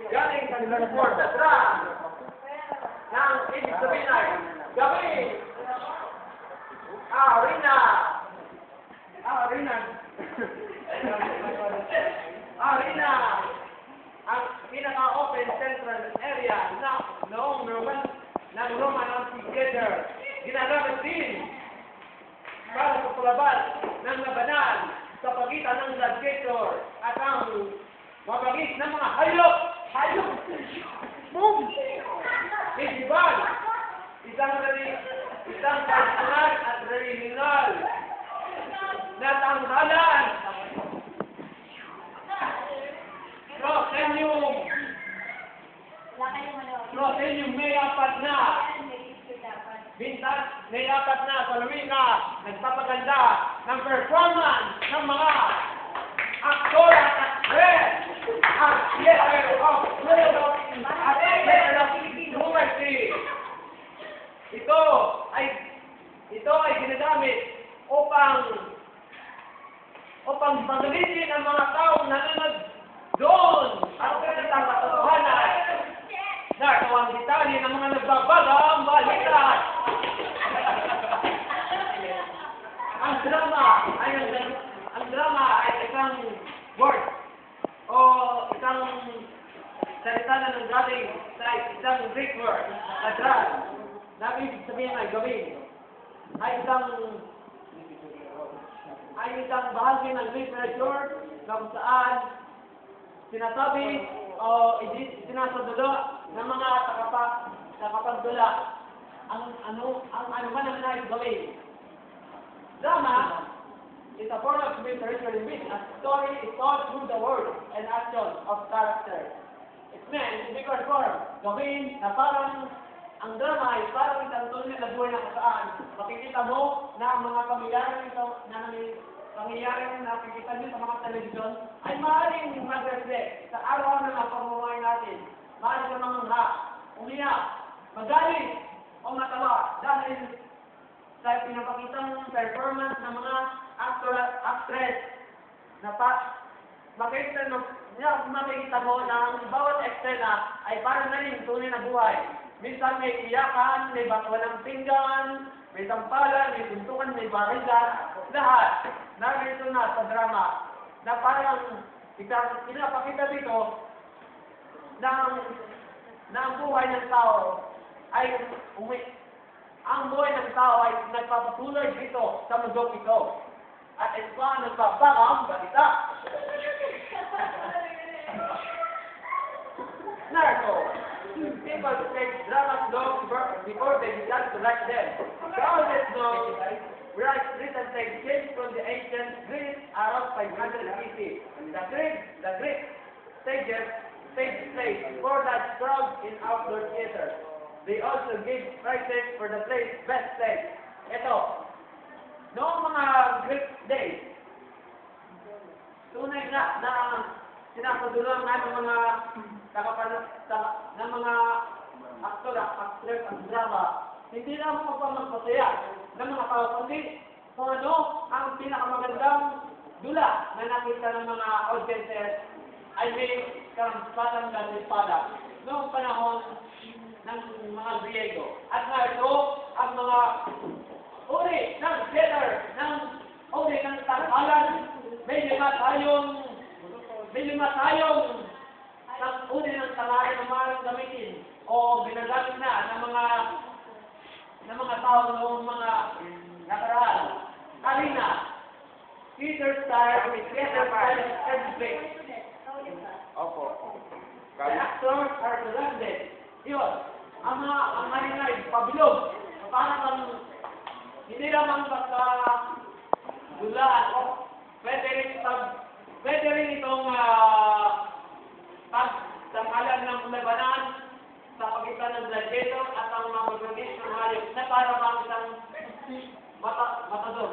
Galing sa Liverpool sa drum ng ibig sabihin ay gabi. Arena. Arena. Ang pinaka-open central area na noong Roman Amphitheater. Ginagamit din para sa pulabas ng labanan sa pagitan ng gladiator at ang mabagis ng mga hayop. Boom! Festival. Isang personal at regional na tanghalan. Proscenium may apat na. Bintas may apat na sa lumina. Nagpapaganda ng performance ng mga aktor at actress. At theater of humanity. Ito ay ginagamit upang pagalitin ang mga taong nanonood doon at kanilang katotohanan na kawang detalye ng mga nagbabagang balita. Ang drama ay isang word o isang salita na nanggaling sa isang Greek word na dras. Na ibig sabihin ay gawin. Ay isang bahagi ng literature kung saan sinasabi o sinasadulo ng mga takapagdula ang ano man ang nais gawin. Drama is a form of literature in which a story is told through the words and actions of characters. It's meant in bigger form, gawin na parang ang drama ay parang isang tunay na buhay na kung makikita mo na ang mga pangyayaring nakikita nyo sa mga telebisyon ay maaaring mag-reflect sa araw na mga pamumuhay natin. Maaaring sa mga umiyak, magaling o matawa dahil sa pinapakitang performance ng mga actor at actress na makikita mo na ang bawat eksena ay parang na rin tunay na buhay. Minsan may iyakan, may batuan ng pinggan, may tampalan, may tuntukan, may barilan, lahat narito na sa drama na parang pinapakita dito na ang buhay ng tao ay ang buhay ng tao ay nagpapatuloy dito sa mundong ito. At ito ang nagpapakang balita. Narco. People take drama songs before they began to write them. The oldest known written text came from the ancient Greece around 500 BC. The Greek staged plays before that crowd in outdoor theater. They also gave prizes for the play's best play. Ito, noong mga Greek days, tunay na sinapadulang ng mga ng mga aktor at actress ang drama, hindi na mo magpapasaya ng mga tao, kundi kung ano ang pinakamagandang dula na nakita ng mga audiences ay may karampatang ng espada noong panahon ng mga Griego. At narito ang mga uri ng theater, uri ng tanghalan, may lima tayong uri ng tanghalan na maaaring gamitin o ginagamit na ng mga tao noong mga nakaraan. Arena, theater style, Opo. the actors are surrounded. Yun, ang arena ay pabilog. Parang hindi naman dulaan o pwede rin itong pagtanghalan ng labanan sa pagitan ng gladiator at ang mga magagis ng hayop na para bang isang matador.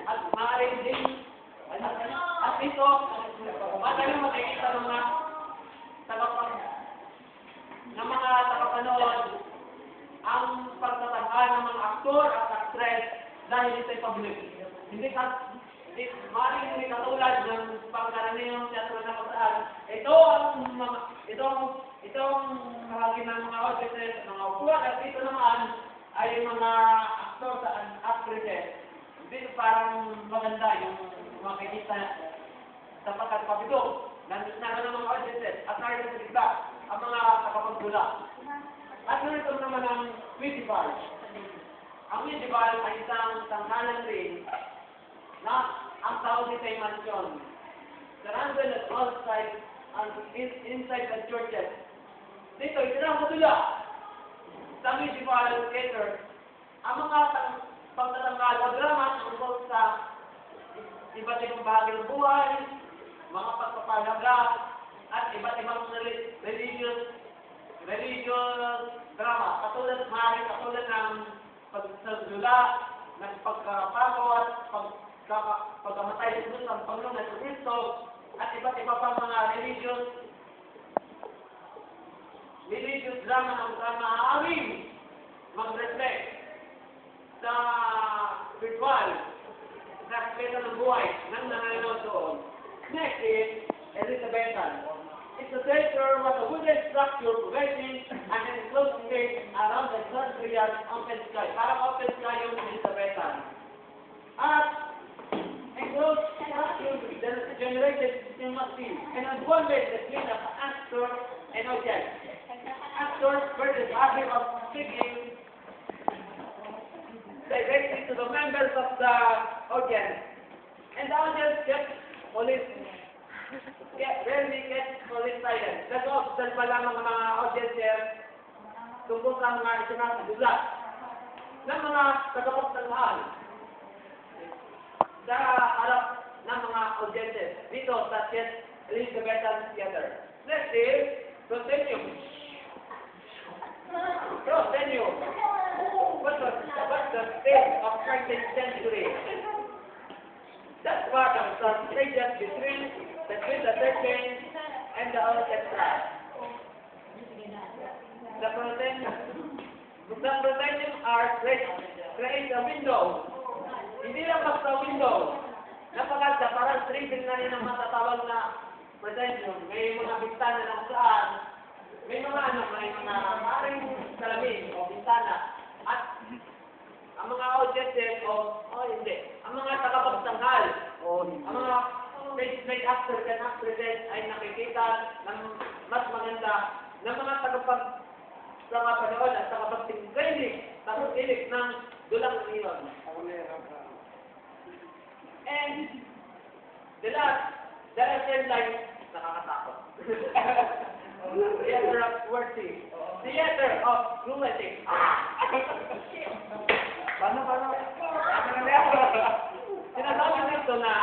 At maaaring din at ito madaling makikita ng mga tagapanood ang pagtatanghal ng mga aktor at actress dahil ito'y public. Maaaring hindi katulad ng pangkaraniwan ano yung teatro na kung saan itong bahagi ng mga audiences, mga upuan, at dito naman ay yung mga actors at actresses. Dito parang maganda yung makikita sa pagkakapito. Nandito na ng mga audiences at narito sa iba ang mga nakapagdula. At narito naman ang festival. Ang festival ay isang tanghalan rin na ang tawag dito ay mansion. Surrounded at all sides and inside the churches. Dito, itinakadula sa festival theater ang mga pagtatanggal o drama tungkol sa iba't ibang bahagi ng buhay, mga pagpapalaga, at iba't ibang religious drama. Katulad ng pagsadula, ng pagkapagod, pagkamatay ng Diyos ng Panginoon na Kristo, at iba't iba pang mga religious drama na kung maaaring mag-reflect sa spiritual na aspeta ng buhay ng nangyayari doon. Next is Elizabethan. It's a theater with a wooden structure providing an enclosed space around the third area open sky. Parang open sky yung Elizabethan. At enclosed structure generated sympathy and a bonded between the actor and audience. Actors were the habit of speaking directly to the members of the audience. And the audience gets silent. Nag-observe pa lang ng mga audiences tungkol sa mga isinasagula ng mga tagapagtanghal sa harap ng mga audiences dito sa Elizabethan Theater. Next is Proscenium. What was the state of 19th century? That's part of the stages between the 13th and the orchestra. The proscenium art creates a window. Hindi lang basta window. Napakaganda, parang tripping na rin ang matatawag na proscenium. May mga bintana na kung saan may mga maring salamin o bintana. At ang mga audiences ang mga tagapagtanghal, ang mga stage actors and actresses ay nakikita ng mas maganda ng mga tagapanood at tagapagtinig ng dulang iyon. And the third line, nakakatakot. Theater of Worthy. Theater of Cruelty. Paano? Sinasabi nito na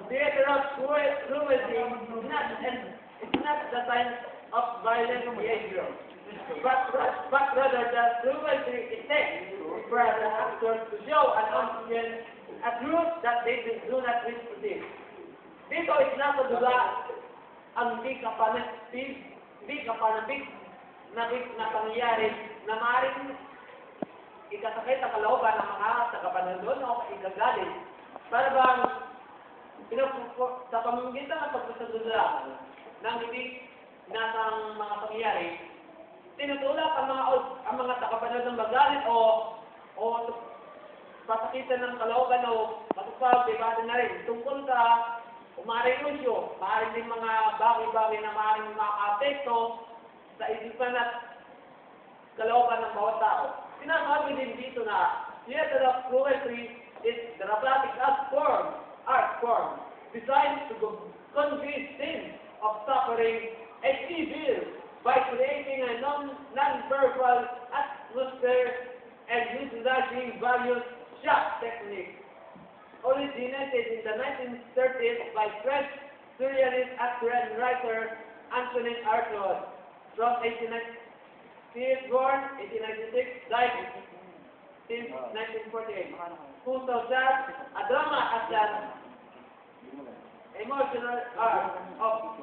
theater of cruelty is not the sign of violent behavior, but rather the cruelty it takes for the actors to show an audience a truth that they do not wish to see. Dito isinasagula ang hindi kapanabik na pangyayari na maaaring ikasakit ang kalooban ng mga tagapanood o igagalit. Para bang sa pamamagitan ng pagsasadula ng hindi nasang mga pangyayari, tinutulak ang mga tagapanood ng magalit o pasakitan ng kalooban o matupag-debate na rin tungkol sa umaring isyo, maaaring din mga bagay-bagay na maaaring maka-apekto sa isipan at kalooban ng bawat tao. Sinasabi din dito na theater of cruelty is dramatic art form designed to convey scenes of suffering and evil by creating a non-verbal atmosphere and utilizing various shock techniques. Originated in the 1930s by French surrealist actor and writer Antoine Artaud. From 1896, he is born 1896, died since 1948. Who saw that a drama as an emotional art of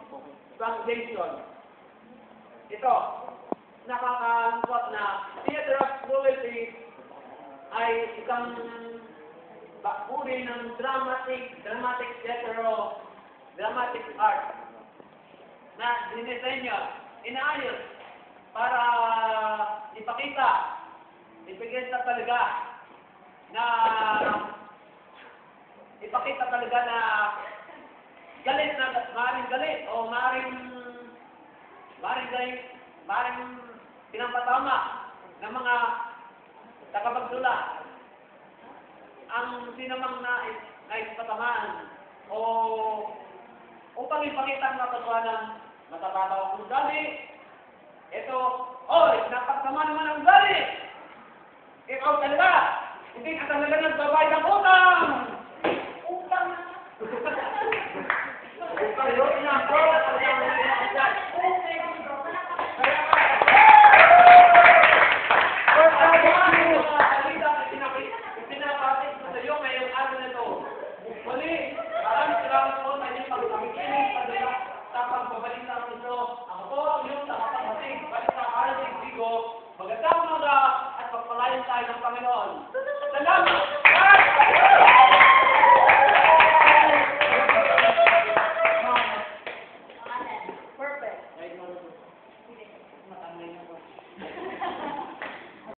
foundation. Ito, nakakalungkot na theater of cruelty ay isang uri ng dramatic theater o dramatic art na dinisenyo, inaayos para ipakita, ipakita talaga na galit na maring galit o maring pinampatama ng mga tagapagtula ang sinamang naispatamaan o upang ipakita ang katotohanan matatabaw ang ugali. Ito, napagtama naman ang ugali. Ikaw talaga, hindi ka talaga nagbabayad ng utang. Utang na. Utang na ako. Magandang umaga at pagpalain tayo ng Panginoon.